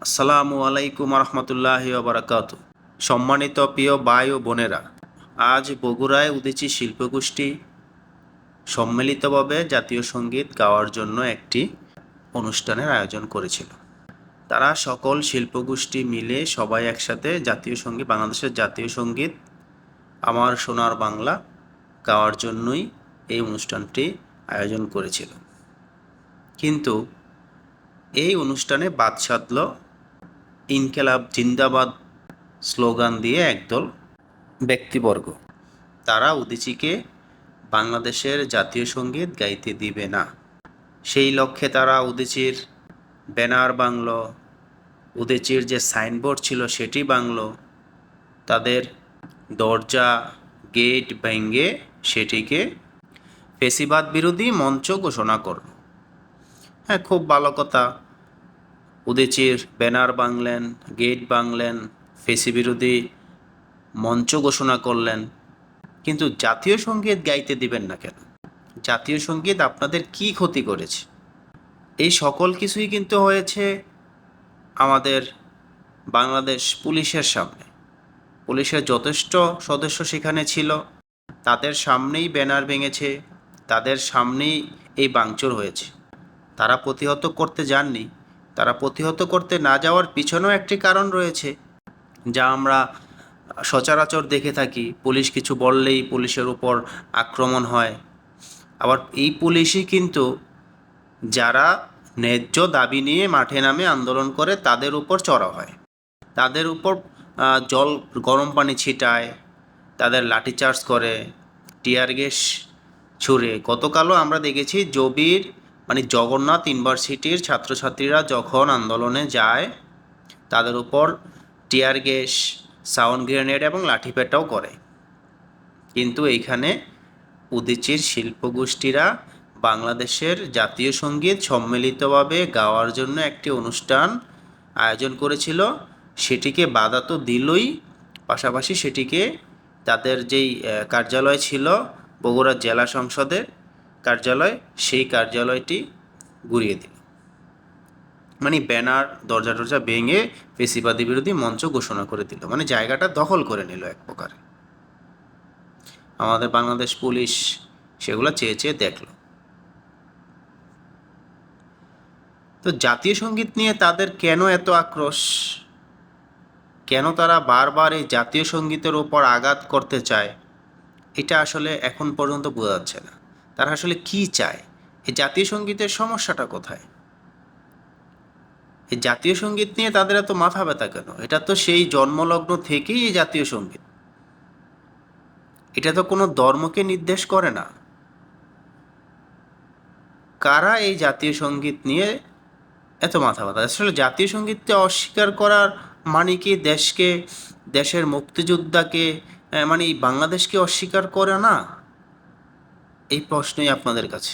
আসসালামু আলাইকুম রহমতুল্লাহি ওবরাকাত। সম্মানিত প্রিয় ভাই ও বোনেরা, আজ বগুড়ায় উদীচী শিল্পগোষ্ঠী সম্মিলিতভাবে জাতীয় সঙ্গীত গাওয়ার জন্য একটি অনুষ্ঠানের আয়োজন করেছিল। তারা সকল শিল্পগোষ্ঠী মিলে সবাই একসাথে জাতীয় সঙ্গীত, বাংলাদেশের জাতীয় সঙ্গীত আমার সোনার বাংলা গাওয়ার জন্যই এই অনুষ্ঠানটি আয়োজন করেছিল। কিন্তু এই অনুষ্ঠানে বাদ সাধল ইনকিলাব জিন্দাবাদ স্লোগান দিয়ে একদল ব্যক্তিবর্গ। তারা উদীচীকে বাংলাদেশের জাতীয় সঙ্গীত গাইতে দিবে না। সেই লক্ষ্যে তারা উদীচীর ব্যানার ভাঙল, উদীচীর যে সাইনবোর্ড ছিল সেটি ভাঙল, তাদের দরজা গেট ভেঙে সেটিকে ফ্যাসিবাদ বিরোধী মঞ্চ ঘোষণা করল। হ্যাঁ, খুব ভালো কথা। উদীচীর ব্যানার ভাঙলেন, গেট ভাঙলেন, ফ্যাসি বিরোধী মঞ্চ ঘোষণা করলেন, কিন্তু জাতীয় সঙ্গীত গাইতে দিবেন না কেন? জাতীয় সঙ্গীত আপনাদের কি ক্ষতি করেছে? এই সকল কিছুই কিন্তু হয়েছে আমাদের বাংলাদেশ পুলিশের সামনে। পুলিশের যথেষ্ট সদস্য সেখানে ছিল, তাদের সামনেই ব্যানার ভেঙেছে, তাদের সামনেই এই ভাঙচুর হয়েছে। তারা প্রতিহত করতে যাননি। তারা প্রতিহত করতে না যাওয়ার পিছনেও একটি কারণ রয়েছে, যা আমরা সচরাচর দেখে থাকি। পুলিশ কিছু বললেই পুলিশের উপর আক্রমণ হয়। আবার এই পুলিশই কিন্তু যারা ন্যায্য দাবি নিয়ে মাঠে নামে আন্দোলন করে তাদের উপর চড়া হয়, তাদের উপর জল গরম পানি ছিটায়, তাদের লাঠিচার্জ করে, টিয়ার গ্যাস ছুড়ে। গতকালও আমরা দেখেছি জবির জগন্নাথ ইউনিভার্সিটির ছাত্রছাত্রীরা যখন আন্দোলনে যায় তাদের উপর টিয়ার গ্যাস, সাউন্ড গ্রেনেড এবং লাঠিপেটাও করে। কিন্তু এইখানে উদীচীর শিল্পগোষ্ঠীরা বাংলাদেশের জাতীয় সঙ্গীত সম্মিলিতভাবে গাওয়ার জন্য একটি অনুষ্ঠান আয়োজন করেছিল। সেটিকে বাধা তো দিলই, পাশাপাশি সেটিকে তাদের যেই কার্যালয় ছিল বগুড়া জেলা সংসদের কার্যালয়, সেই কার্যালয়টি গুঁড়িয়ে দিল। ব্যানার দরজা টরজা ভেঙে ফ্যাসিবাদী বিরোধী মঞ্চ ঘোষণা করে দিল, জায়গাটা দখল করে নিল এক প্রকারে। আমাদের বাংলাদেশ পুলিশ সেগুলো চেয়ে চেয়ে দেখল। তো জাতীয় সঙ্গীত নিয়ে তাদের কেন এত আক্রোশ? কেন তারা বারবার এই জাতীয় সঙ্গীতের ওপর আঘাত করতে চায়? এটা আসলে এখন পর্যন্ত বোঝা যাচ্ছে না। তারা আসলে কি চায়? এই জাতীয় সঙ্গীতের সমস্যাটা কোথায়? এই জাতীয় সঙ্গীত নিয়ে তাদের এত মাথা ব্যথা কেন? এটা তো সেই জন্মলগ্ন থেকেই এই জাতীয় সঙ্গীত। এটা তো কোনো ধর্মকে নির্দেশ করে না। কারা এই জাতীয় সঙ্গীত নিয়ে এত মাথা ব্যথা? আসলে জাতীয় সঙ্গীতকে অস্বীকার করার মানে কি দেশকে, দেশের মুক্তিযোদ্ধাকে, এই বাংলাদেশকে অস্বীকার করে না? এই প্রশ্নই আপনাদের কাছে।